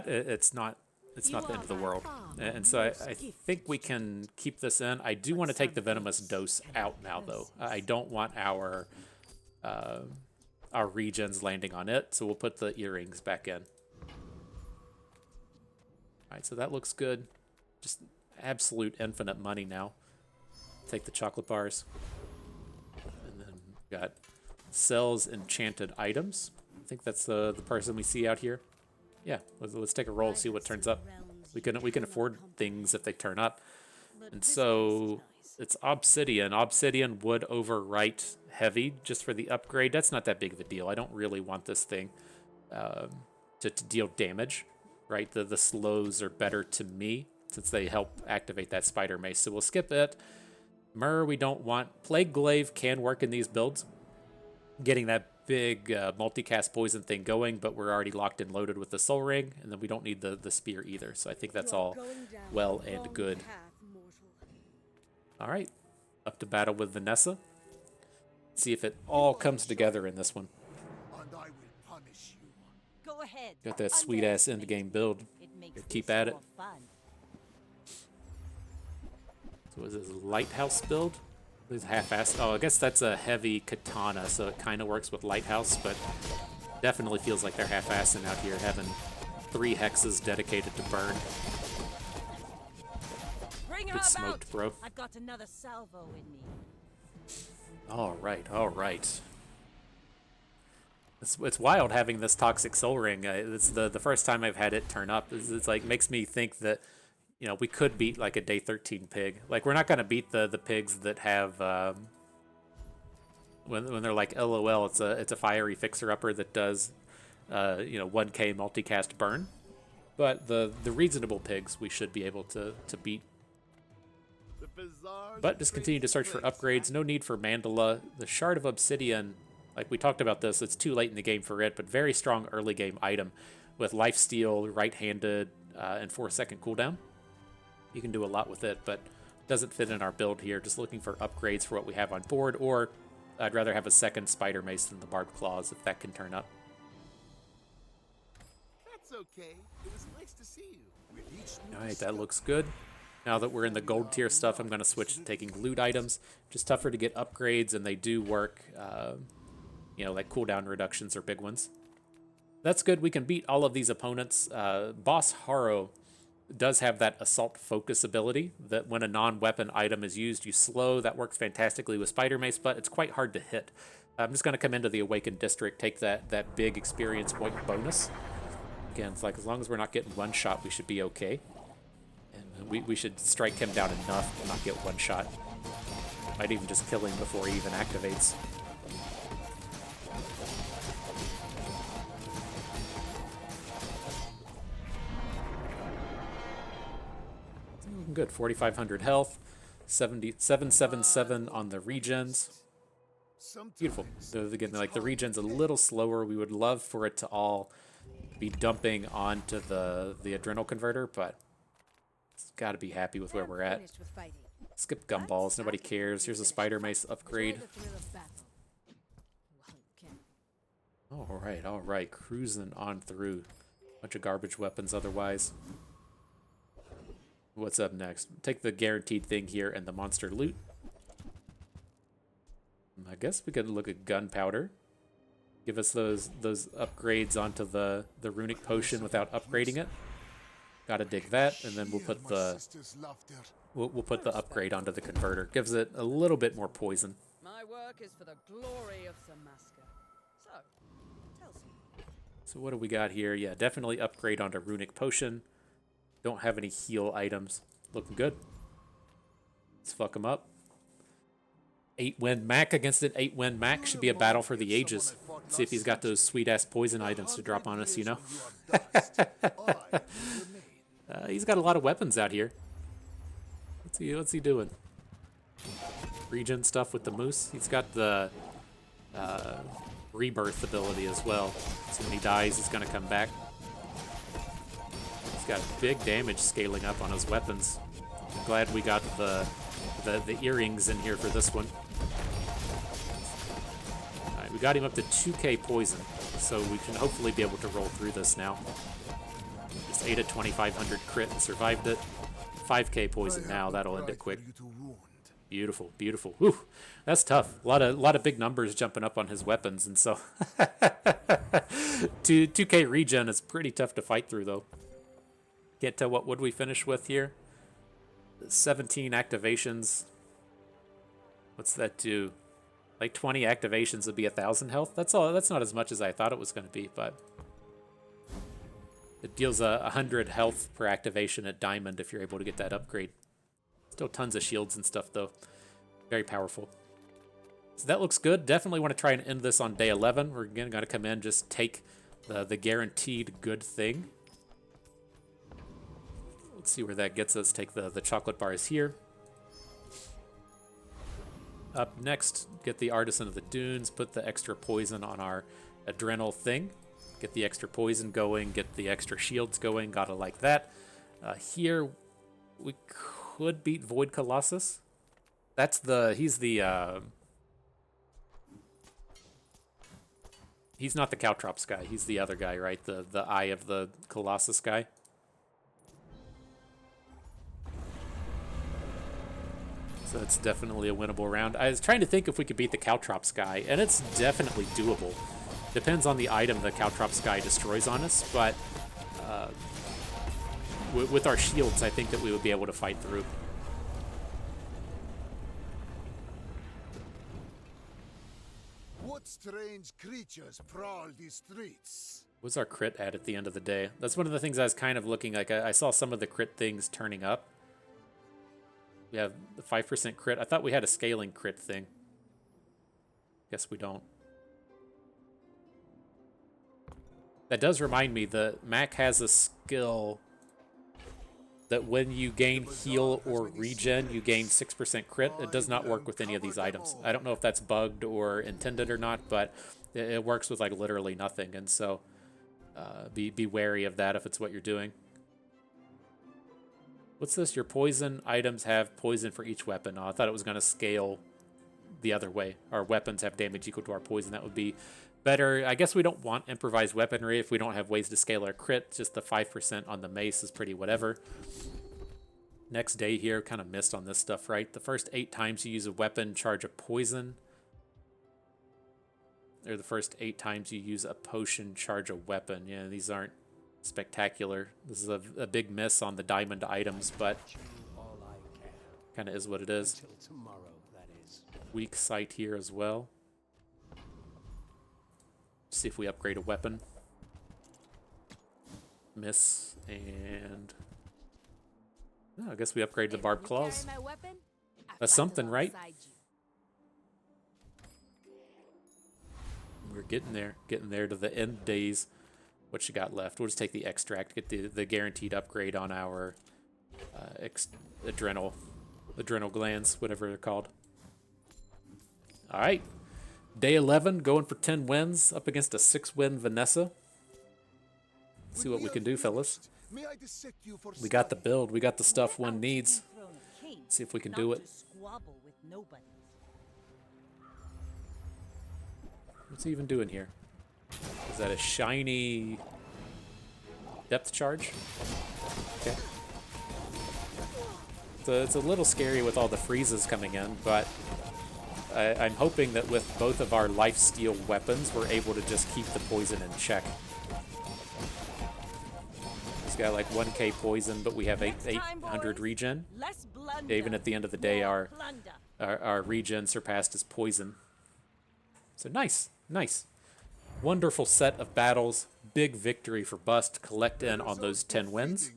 it's not the end of the world. And so I think we can keep this in. I do want to take the Venomous Dose out now, though. I don't want our regens landing on it, so we'll put the earrings back in. All right, so that looks good. Just absolute infinite money now. Take the chocolate bars. And then we got sells enchanted items. I think that's the person we see out here. Yeah, let's take a roll, see what turns up. We can afford things if they turn up. And so it's Obsidian. Obsidian would overwrite heavy just for the upgrade. That's not that big of a deal. I don't really want this thing to deal damage, right? The slows are better to me since they help activate that Spider Mace. So we'll skip it. Myrrh we don't want. Plague Glaive can work in these builds. Getting that big multicast poison thing going, but we're already locked and loaded with the Soul Ring, and then we don't need the spear either. So I think that's all well and good. All right, Up to battle with Vanessa. See if it all comes together in this one. And I will punish you. Go ahead. Got that sweet ass end game build. It makes Keep this at it. more fun. So is this Lighthouse build? This is half-assed. Oh, I guess that's a heavy katana, so it kind of works with Lighthouse, but definitely feels like they're half-assing out here, having 3 hexes dedicated to burn. Bring her Good about. smoked, bro. I've got another salvo in me. All right, all right. It's wild having this Toxic Soul Ring. It's the first time I've had it turn up. It's like makes me think that, you know, we could beat like a day 13 pig. Like we're not gonna beat the pigs that have when they're like LOL. It's a fiery fixer upper that does 1K multicast burn. But the reasonable pigs we should be able to beat. But just continue to search for upgrades. No need for Mandala. The Shard of Obsidian, like we talked about this, it's too late in the game for it, but very strong early game item with lifesteal, right-handed, and 4-second cooldown. You can do a lot with it, but doesn't fit in our build here. Just looking for upgrades for what we have on board, or I'd rather have a second Spider Mace than the Barbed Claws if that can turn up. That's okay. It was nice to see you. With each new All right, that looks good. Now that we're in the gold tier stuff, I'm going to switch to taking loot items. Just tougher to get upgrades, and they do work. Like cooldown reductions are big ones. That's good. We can beat all of these opponents. Boss Haro does have that assault focus ability that when a non-weapon item is used, you slow. That works fantastically with Spider Mace, but it's quite hard to hit. I'm just going to come into the Awakened District, take that big experience point bonus. Again, it's like as long as we're not getting one shot, we should be okay. And we should strike him down enough to not get one shot. Might even just kill him before he even activates. Looking good. 4,500 health. 777 on the regens. Beautiful. Again, like the regen's a little slower. We would love for it to all be dumping onto the Adrenal converter, but it's got to be happy with where we're at. Skip gumballs. Nobody cares. Here's a Spider Mace upgrade. All right. Cruising on through. Bunch of garbage weapons otherwise. What's up next? Take the guaranteed thing here and the monster loot. I guess we could look at gunpowder. Give us those upgrades onto the runic potion without upgrading it. Gotta dig that, and then we'll put the upgrade onto the converter. Gives it a little bit more poison. My work is for the glory of Samaska. So, tell me. So what do we got here? Yeah, definitely upgrade onto runic potion. Don't have any heal items. Looking good. Let's fuck him up. 8-win Mac against an 8-win Mac should be a battle for the ages. See if he's got those sweet-ass poison items to drop on us, you know? He's got a lot of weapons out here. What's he doing? Regen stuff with the moose. He's got the rebirth ability as well. So when he dies, he's going to come back. He's got big damage scaling up on his weapons. I'm glad we got the earrings in here for this one. Alright, we got him up to 2k poison, so we can hopefully be able to roll through this now. Just 8 at 2,500 crit and survived it. 5k poison now, that'll end it quick. Beautiful, beautiful. Whew, that's tough. A lot of big numbers jumping up on his weapons, and so 2k regen is pretty tough to fight through, though. Get to what would we finish with here? 17 activations. What's that do? Like 20 activations would be 1,000 health. That's all. That's not as much as I thought it was going to be, but it deals 100 health per activation at Diamond if you're able to get that upgrade. Still tons of shields and stuff though. Very powerful. So that looks good. Definitely want to try and end this on day 11. We're again going to come in, just take the guaranteed good thing. Let's see where that gets us. Take the chocolate bars here. Up next, get the Artisan of the Dunes, put the extra poison on our Adrenal thing. Get the extra poison going, get the extra shields going, gotta like that. Here, we could beat Void Colossus. That's he's he's not the Caltrops guy. He's the other guy, right? The Eye of the Colossus guy. So it's definitely a winnable round. I was trying to think if we could beat the Caltrops guy, and it's definitely doable. Depends on the item the Caltrops guy destroys on us, but with our shields, I think that we would be able to fight through. What strange creatures prowl these streets? What's our crit at the end of the day? That's one of the things I was kind of looking like. I saw some of the crit things turning up. We have the 5% crit. I thought we had a scaling crit thing. Guess we don't. That does remind me that Mac has a skill that when you gain heal or regen, you gain 6% crit. It does not work with any of these items. I don't know if that's bugged or intended or not, but it works with like literally nothing. And so be wary of that if it's what you're doing. What's this? Your poison items have poison for each weapon. Oh, I thought it was going to scale the other way. Our weapons have damage equal to our poison. That would be better. I guess we don't want improvised weaponry if we don't have ways to scale our crit. Just the 5% on the mace is pretty whatever. Next day here, kind of missed on this stuff, right? The first 8 times you use a weapon, charge a poison. Or the first 8 times you use a potion, charge a weapon. Yeah, these aren't spectacular. This is a big miss on the diamond items, but kind of is what it is. Weak sight here as well. See if we upgrade a weapon. Miss, and oh, I guess we upgrade the barbed claws. That's something, right? We're getting there to the end days. What you got left? We'll just take the extract, get the guaranteed upgrade on our adrenal glands, whatever they're called. All right. Day 11, going for 10 wins up against a 6-win Vanessa. Let's see what we can do, fellas. We got the build. We got the stuff one needs. See if we can do it. What's he even doing here? Is that a shiny depth charge? Okay. So it's a little scary with all the freezes coming in, but I'm hoping that with both of our lifesteal weapons, we're able to just keep the poison in check. He's got like 1k poison, but we have 800 regen. Even at the end of the day, our regen surpassed his poison. So nice, nice. Wonderful set of battles. Big victory for Bust. Collect in on those 10 wins.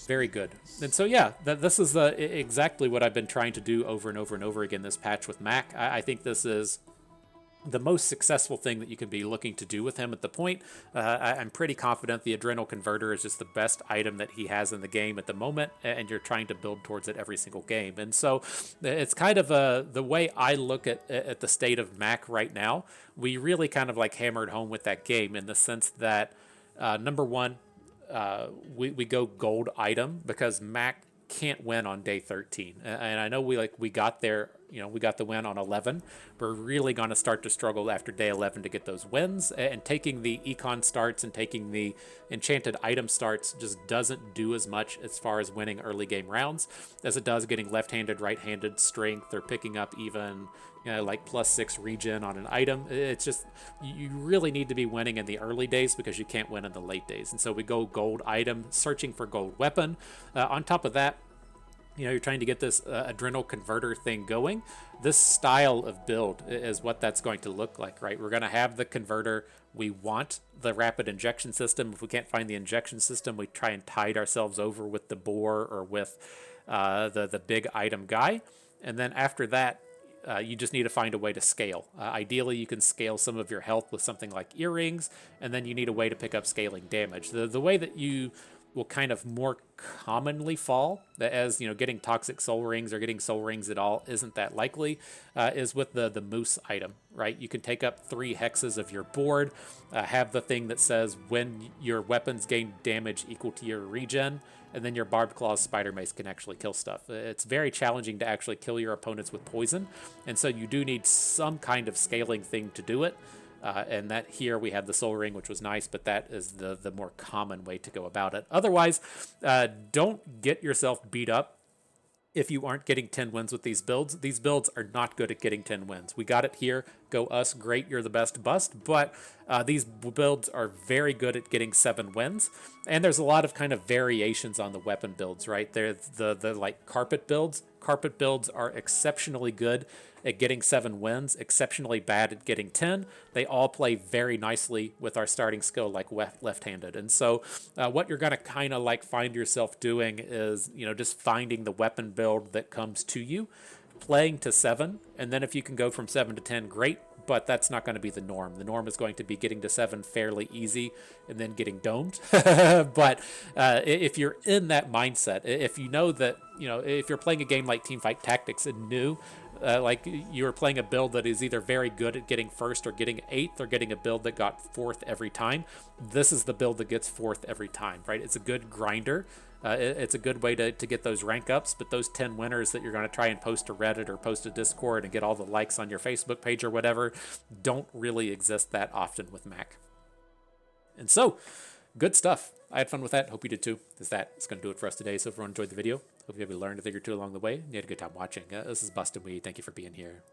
Very good. And so, yeah, this is exactly what I've been trying to do over and over and over again this patch with Mac. I think this is the most successful thing that you could be looking to do with him at the point. I'm pretty confident the Adrenal Converter is just the best item that he has in the game at the moment, and you're trying to build towards it every single game. And so it's kind of the way I look at the state of Mac right now. We really kind of like hammered home with that game in the sense that, number one, we go gold item because Mac can't win on day 13. And I know we got there, we got the win on 11. We're really going to start to struggle after day 11 to get those wins. And taking the econ starts and taking the enchanted item starts just doesn't do as much as far as winning early game rounds as it does getting left-handed, right-handed strength or picking up even like +6 regen on an item. It's just, you really need to be winning in the early days because you can't win in the late days. And so we go gold item, searching for gold weapon. On top of that, you're trying to get this Adrenal Converter thing going. This style of build is what that's going to look like, right? We're going to have the converter. We want the rapid injection system. If we can't find the injection system, we try and tide ourselves over with the boar or with the big item guy. And then after that, you just need to find a way to scale. Ideally, you can scale some of your health with something like earrings, and then you need a way to pick up scaling damage. The way that you will kind of more commonly fall, as you know, getting toxic soul rings or getting soul rings at all isn't that likely, is with the moose item, right? You can take up 3 hexes of your board, have the thing that says when your weapons gain damage equal to your regen, and then your barbed claws spider mace can actually kill stuff. It's very challenging to actually kill your opponents with poison, and so you do need some kind of scaling thing to do it. And that here we had the soul ring, which was nice, but that is the more common way to go about it. Otherwise, don't get yourself beat up if you aren't getting 10 wins with these builds. These builds are not good at getting 10 wins. We got it here. Go us. Great. You're the best. Bust. But these builds are very good at getting 7 wins. And there's a lot of kind of variations on the weapon builds, right? They're the like carpet builds. Carpet builds are exceptionally good at getting 7 wins, exceptionally bad at getting 10. They all play very nicely with our starting skill like left-handed. And so what you're going to kind of like find yourself doing is, you know, just finding the weapon build that comes to you, playing to 7, and then if you can go from 7 to 10, great, but that's not going to be the norm. The norm is going to be getting to 7 fairly easy and then getting domed. But if you're in that mindset, if you know that, you know, if you're playing a game like Teamfight Tactics and new, like you're playing a build that is either very good at getting 1st or getting 8th or getting a build that got 4th every time, this is the build that gets 4th every time, right? It's a good grinder. It's a good way to get those rank ups, but those 10 winners that you're going to try and post to Reddit or post to Discord and get all the likes on your Facebook page or whatever don't really exist that often with Mac. And so, good stuff. I had fun with that. Hope you did too. That's going to do it for us today. So if everyone enjoyed the video, hope you learned a thing or two along the way and you had a good time watching. This is Bustin' Weed. Thank you for being here.